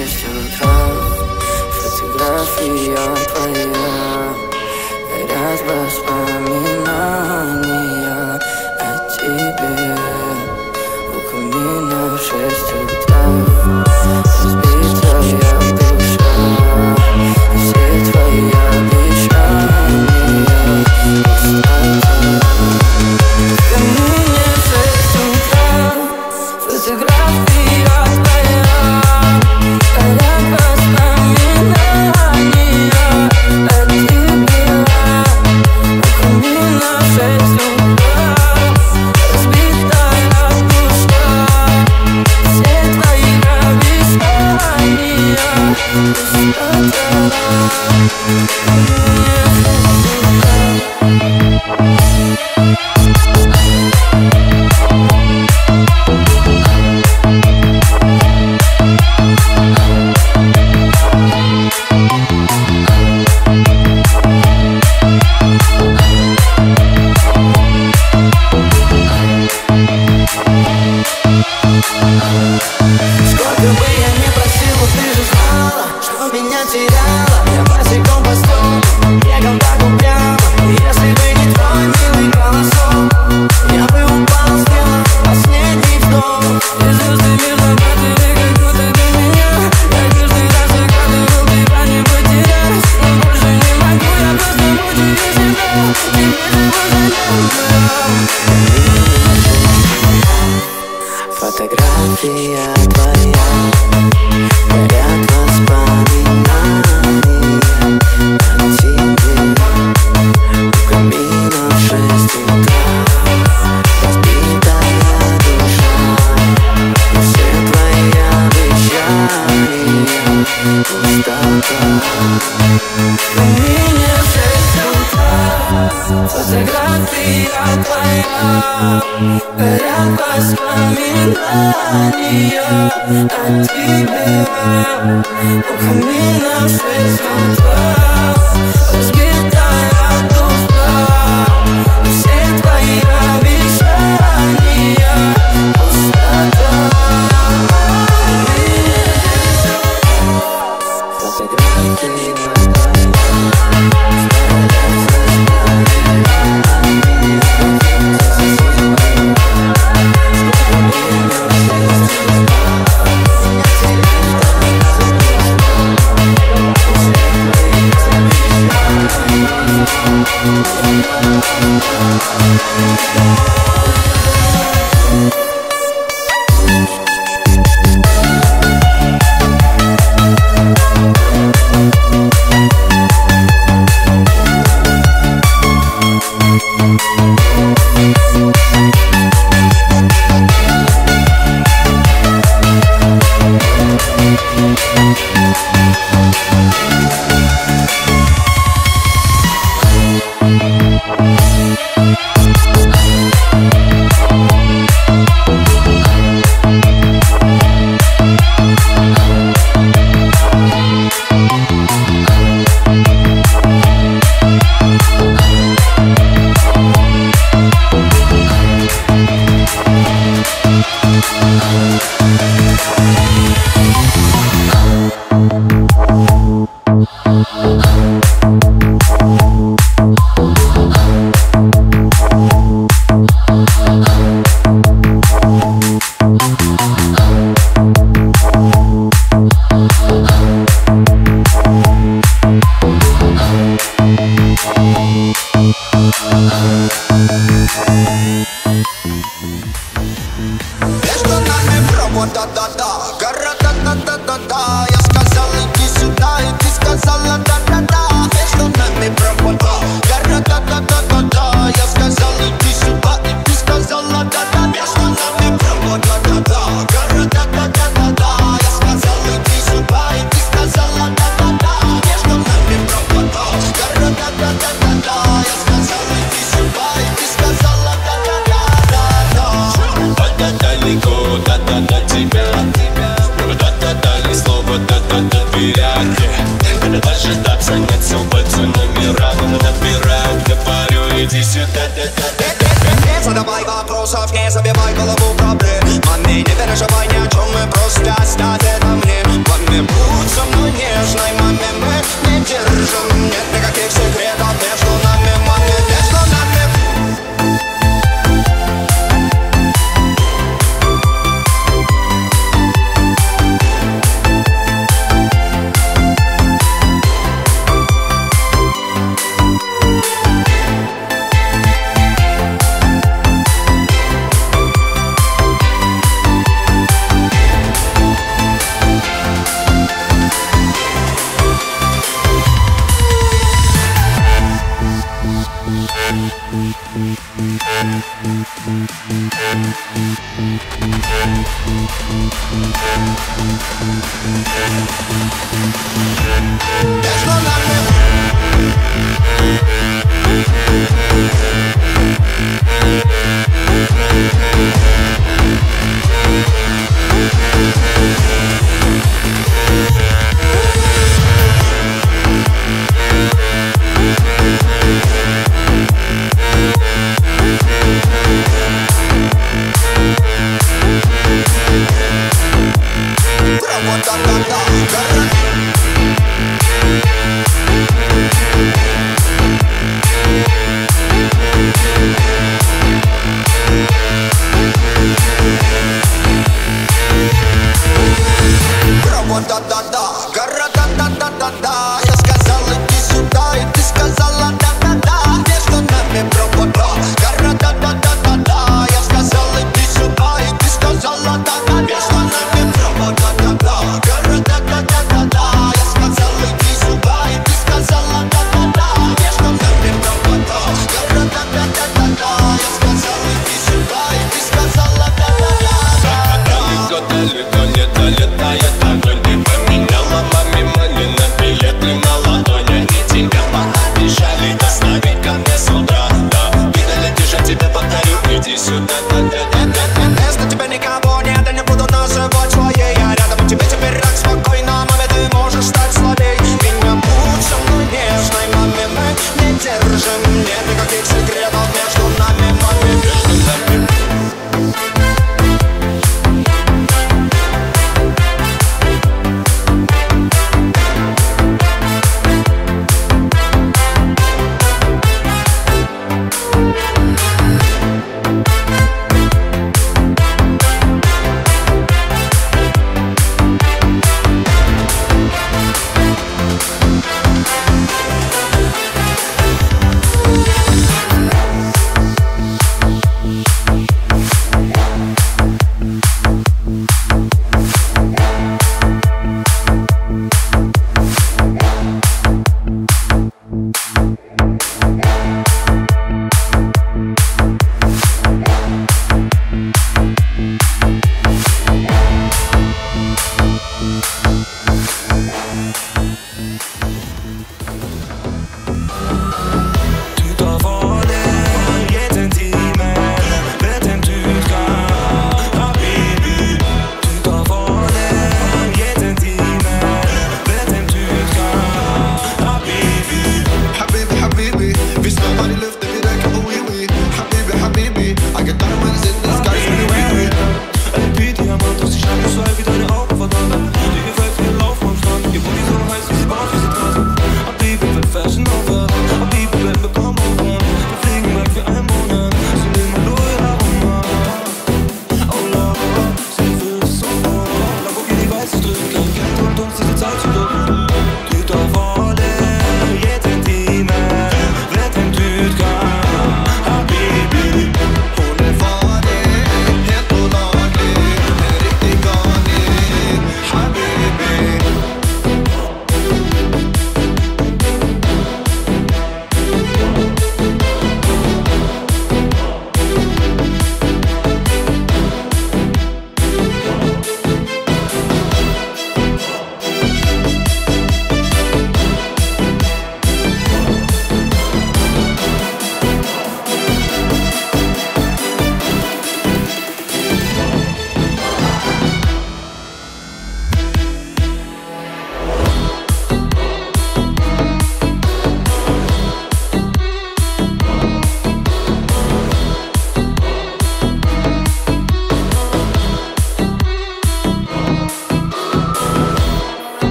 6 утра. Фотография твоя, горят воспоминания о тебе. У камина в 6 утра. Разбитая душа, все твои обещания, пустота. В камине в 6 утра. Фотография твоя, горят воспоминания о тебе. У камина в 6 утра. Разбитая душа, все твои обещания, пустота. Сколько бы я не просил, ты же знала, что меня теряла. Я босиком по столу, бегал так упрямо. Если бы не твой милый голосок, я бы упал, сделал последний вдох. И звезды мир заплатили, как будто для меня. Я каждый раз загадывал тебя не потерять. Но больше не могу, я просто мучаю себя. Теперь живу за ним. Фотография твоя, горят воспоминания о тебе. У камина в 6 утра. Разбитая душа, все твои обещания, пустота. В камине в 6 утра. Фотография твоя, горят воспоминания о тебе. У камина в 6 утра. Разбитая душа, все твои обещания, пустота. Фотография твоя. Задавай вопросов, не забивай голову проблем. Мы не переживай ни о чем, мы просто оставь это мне.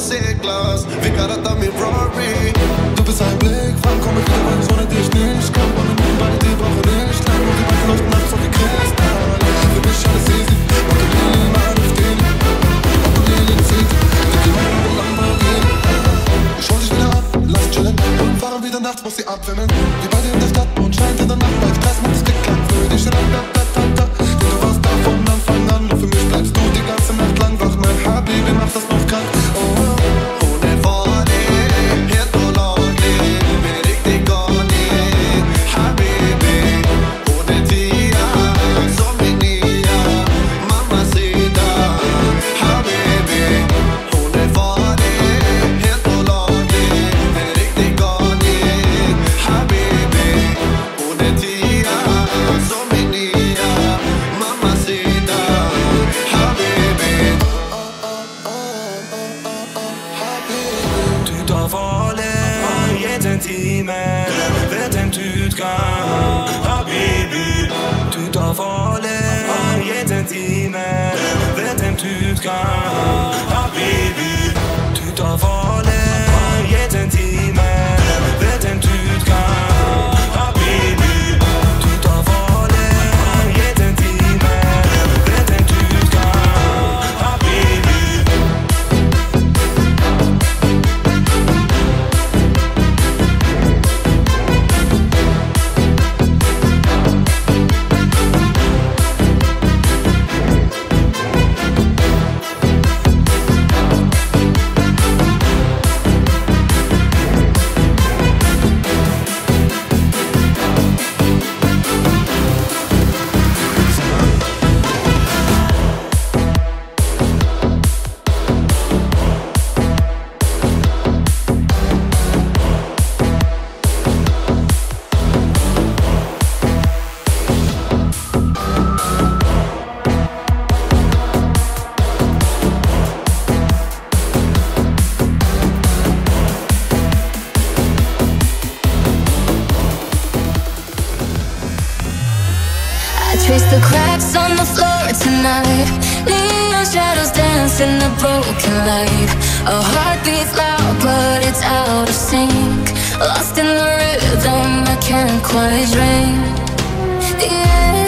seglas. Vingar ratta min Rory. Du bist ein Blick, wann komm ich wieder, wenn ich ohne dich nicht kann. Und in meinem Beine die Woche nicht lang. Und die beiden leuchten nachts auf die Kristall. Für mich alles easy. Und du Lilien, mal auf den. Und du Lilien zieht. Die Kinder lang mal gehen. Ich hol dich wieder ab, lass chillen. Und fahren wieder nachts, muss sie ab. abwimmeln, wie bei dir in der Stadt und scheint in der Nacht bei Stress macht es Klick klang für dich. Denn du warst da von Anfang an und für mich bleibst du die ganze Nacht lang wach. Mein Habibi macht das noch krank. Trace the cracks on the floor tonight. Neon shadows dance in the broken light. Our heart beats loud but it's out of sync. Lost in the rhythm I can't quite drink. Yeah.